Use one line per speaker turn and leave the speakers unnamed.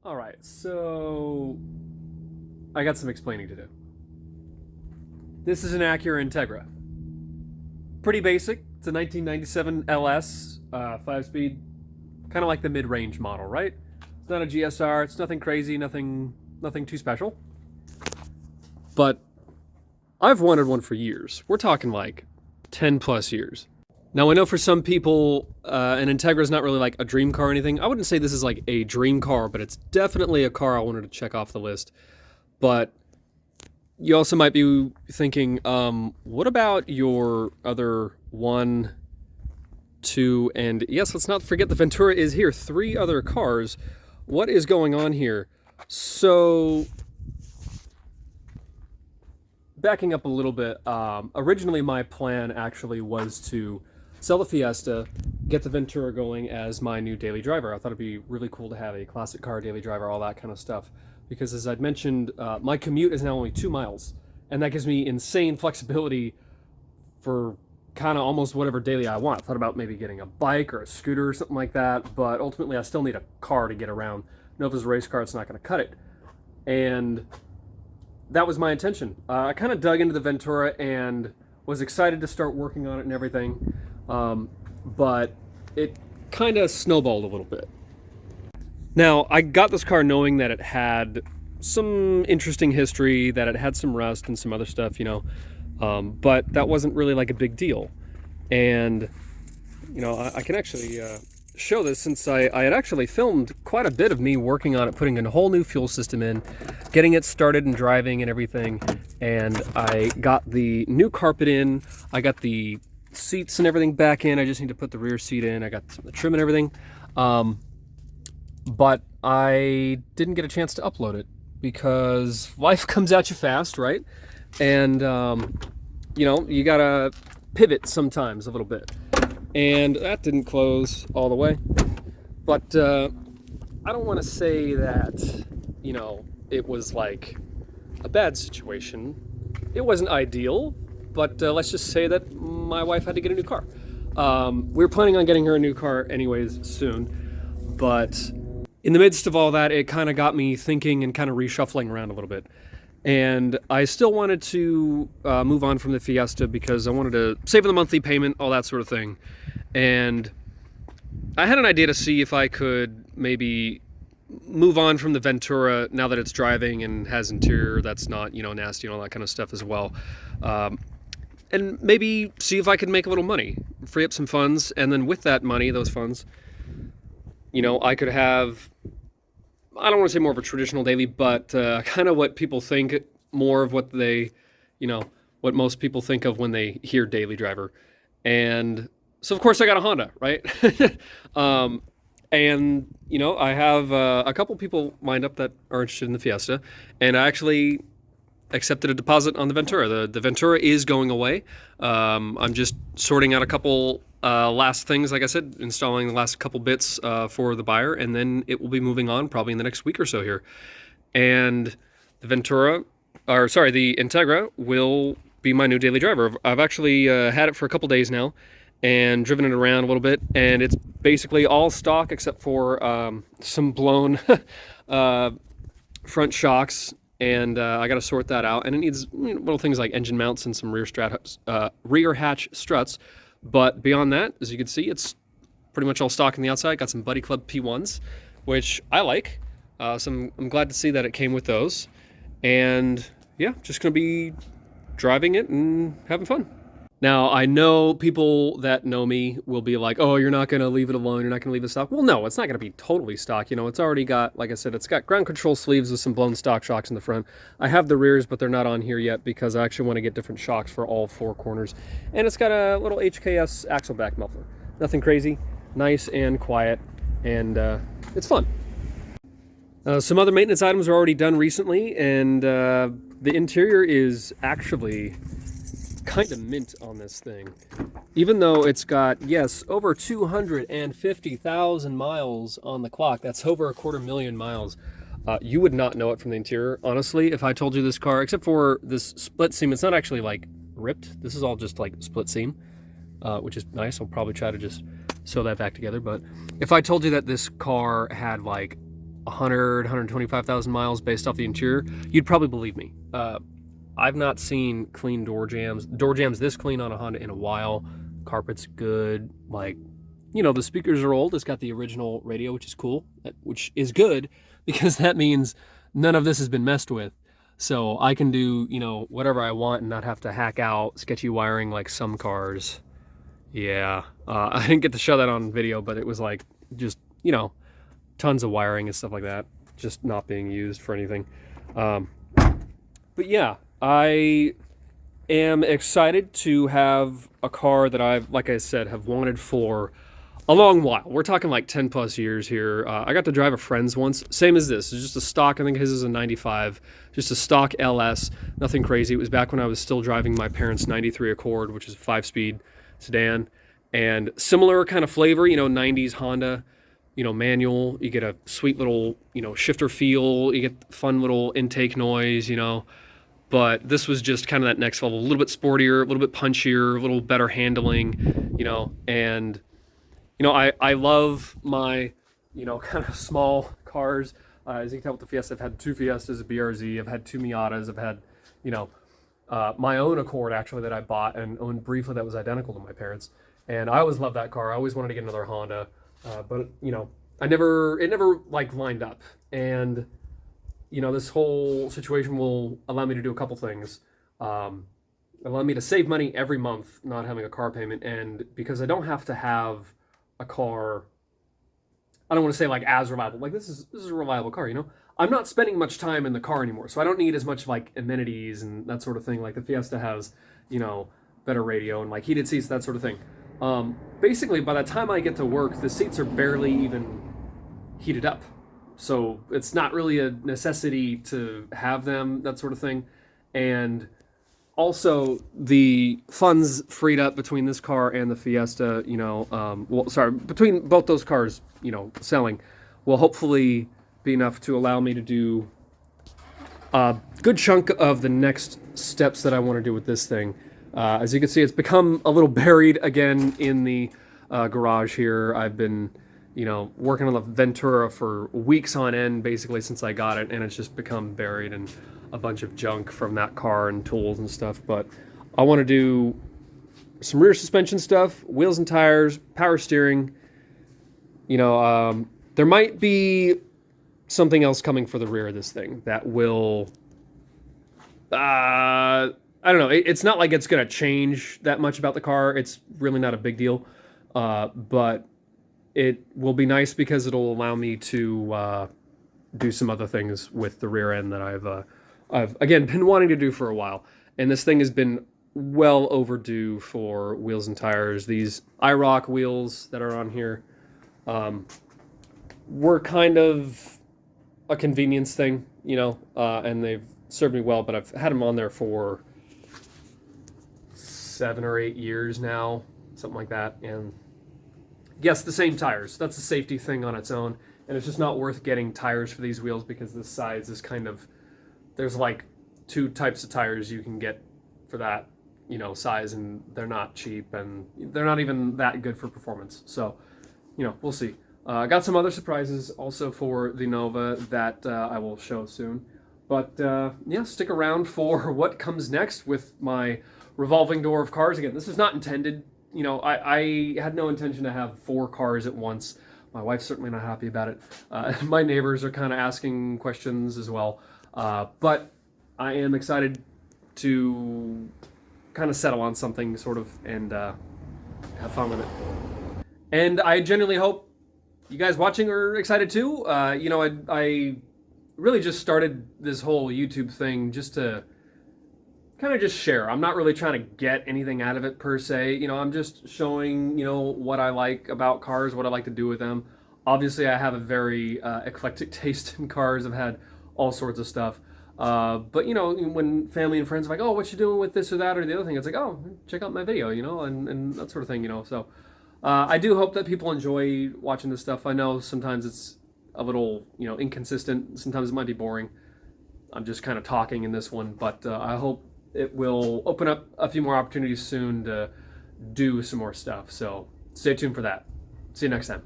All right, so I got some explaining to do. This is an Acura Integra. Pretty basic. It's a 1997 LS, 5-speed, kind of like the mid-range model, right? It's not a GSR. It's nothing crazy, nothing too special. But I've wanted one for years. We're talking like 10 plus years. Now, I know for some people, an Integra is not really like a dream car or anything. I wouldn't say this is like a dream car, but it's definitely a car I wanted to check off the list. But you also might be thinking, what about your other one, two, and yes, let's not forget the Ventura is here. Three other cars. What is going on here? So, backing up a little bit, originally my plan actually was to sell the Fiesta, get the Ventura going as my new daily driver. I thought it'd be really cool to have a classic car daily driver, all that kind of stuff. Because as I'd mentioned, my commute is now only 2 miles, and that gives me insane flexibility for kind of almost whatever daily I want. I thought about maybe getting a bike or a scooter or something like that, but ultimately I still need a car to get around. Nova's race car, it's not going to cut it. And that was my intention. I kind of dug into the Ventura and was excited to start working on it and everything, but it kind of snowballed a little bit. Now, I got this car knowing that it had some interesting history, that it had some rust and some other stuff, but that wasn't really like a big deal. And, I can actually show this since I had actually filmed quite a bit of me working on it, putting a whole new fuel system in, getting it started and driving and everything. And I got the new carpet in, I got the seats and everything back in. I just need to put the rear seat in. I got some of the trim and everything. But I didn't get a chance to upload it because life comes at you fast, right? And, you gotta pivot sometimes a little bit. And that didn't close all the way. But I don't want to say that, it was like a bad situation. It wasn't ideal, but let's just say that my wife had to get a new car. We were planning on getting her a new car anyways soon, but in the midst of all that, it kind of got me thinking and kind of reshuffling around a little bit. And I still wanted to move on from the Fiesta because I wanted to save the monthly payment, all that sort of thing. And I had an idea to see if I could maybe move on from the Ventura now that it's driving and has interior that's not, nasty and all that kind of stuff as well. And maybe see if I could make a little money, free up some funds, and then with that money, those funds, I could have, I don't want to say more of a traditional daily, but kind of what people think, more of what they, what most people think of when they hear daily driver. And so, of course, I got a Honda, right? And, I have a couple people lined up that are interested in the Fiesta, and I actually accepted a deposit on the Ventura. The Ventura is going away. I'm just sorting out a couple last things, like I said, installing the last couple bits for the buyer, and then it will be moving on probably in the next week or so here. And the the Integra will be my new daily driver. I've actually had it for a couple days now and driven it around a little bit, and it's basically all stock except for some blown front shocks. And I got to sort that out, and it needs little things like engine mounts and some rear hatch struts. But beyond that, as you can see, it's pretty much all stock on the outside. Got some Buddy Club P1s, which I like. So I'm glad to see that it came with those. And yeah, just gonna be driving it and having fun. Now, I know people that know me will be like, oh, you're not going to leave it alone, you're not going to leave it stock. Well, no, it's not going to be totally stock. It's already got, like I said, it's got ground control sleeves with some blown stock shocks in the front. I have the rears, but they're not on here yet because I actually want to get different shocks for all four corners. And it's got a little HKS axle back muffler. Nothing crazy, nice and quiet, and it's fun. Some other maintenance items are already done recently, and the interior is actually kind of mint on this thing. Even though it's got, yes, over 250,000 miles on the clock, that's over 250,000 miles. You would not know it from the interior, honestly, if I told you this car, except for this split seam. It's not actually like ripped. This is all just like split seam, which is nice. I'll probably try to just sew that back together. But if I told you that this car had like 125,000 miles based off the interior, you'd probably believe me. I've not seen clean door jams this clean on a Honda in a while. Carpet's good. Like, the speakers are old. It's got the original radio, which is cool, which is good because that means none of this has been messed with. So I can do, whatever I want and not have to hack out sketchy wiring like some cars. Yeah, I didn't get to show that on video, but it was like just, tons of wiring and stuff like that, just not being used for anything. But yeah, I am excited to have a car that like I said, have wanted for a long while. We're talking like 10 plus years here. I got to drive a friend's once, same as this. It's just a stock, I think his is a 95, just a stock LS, nothing crazy. It was back when I was still driving my parents' 93 Accord, which is a 5-speed sedan, and similar kind of flavor, 90s Honda, manual. You get a sweet little, shifter feel, you get fun little intake noise, but this was just kind of that next level, a little bit sportier, a little bit punchier, a little better handling, and I love my, kind of small cars. As you can tell with the Fiesta, I've had 2 Fiestas, a BRZ, I've had 2 Miatas, I've had, my own Accord actually that I bought and owned briefly that was identical to my parents. And I always loved that car. I always wanted to get another Honda, but it never like lined up. And this whole situation will allow me to do a couple things. Allow me to save money every month not having a car payment, and because I don't have to have a car, I don't want to say like as reliable. Like this is a reliable car, I'm not spending much time in the car anymore, so I don't need as much like amenities and that sort of thing. Like the Fiesta has, better radio and like heated seats, that sort of thing. Basically, by the time I get to work, the seats are barely even heated up. So it's not really a necessity to have them, that sort of thing. And also, the funds freed up between this car and the Fiesta, between both those cars, selling, will hopefully be enough to allow me to do a good chunk of the next steps that I want to do with this thing. As you can see, it's become a little buried again in the garage here. I've been, working on the Ventura for weeks on end, basically since I got it, and it's just become buried in a bunch of junk from that car and tools and stuff. But I want to do some rear suspension stuff, wheels and tires, power steering. There might be something else coming for the rear of this thing that will, I don't know. It's not like it's going to change that much about the car. It's really not a big deal. But it will be nice because it'll allow me to do some other things with the rear end that I've again been wanting to do for a while. And this thing has been well overdue for wheels and tires. These IROC wheels that are on here were kind of a convenience thing, and they've served me well, but I've had them on there for 7 or 8 years now, something like that. And yes, the same tires. That's a safety thing on its own. And it's just not worth getting tires for these wheels because the size is kind of, there's like 2 types of tires you can get for that, size, and they're not cheap and they're not even that good for performance. So, we'll see. I got some other surprises also for the Nova that I will show soon. But yeah, stick around for what comes next with my revolving door of cars. Again, this is not intended. I had no intention to have 4 cars at once. My wife's certainly not happy about it. My neighbors are kind of asking questions as well. But I am excited to kind of settle on something sort of and have fun with it. And I genuinely hope you guys watching are excited too. I really just started this whole YouTube thing just to kind of just share. I'm not really trying to get anything out of it per se. I'm just showing, what I like about cars, what I like to do with them. Obviously, I have a very eclectic taste in cars. I've had all sorts of stuff. But, when family and friends are like, oh, what you doing with this or that or the other thing? It's like, oh, check out my video, and that sort of thing, So I do hope that people enjoy watching this stuff. I know sometimes it's a little, inconsistent. Sometimes it might be boring. I'm just kind of talking in this one, but I hope it will open up a few more opportunities soon to do some more stuff. So stay tuned for that. See you next time.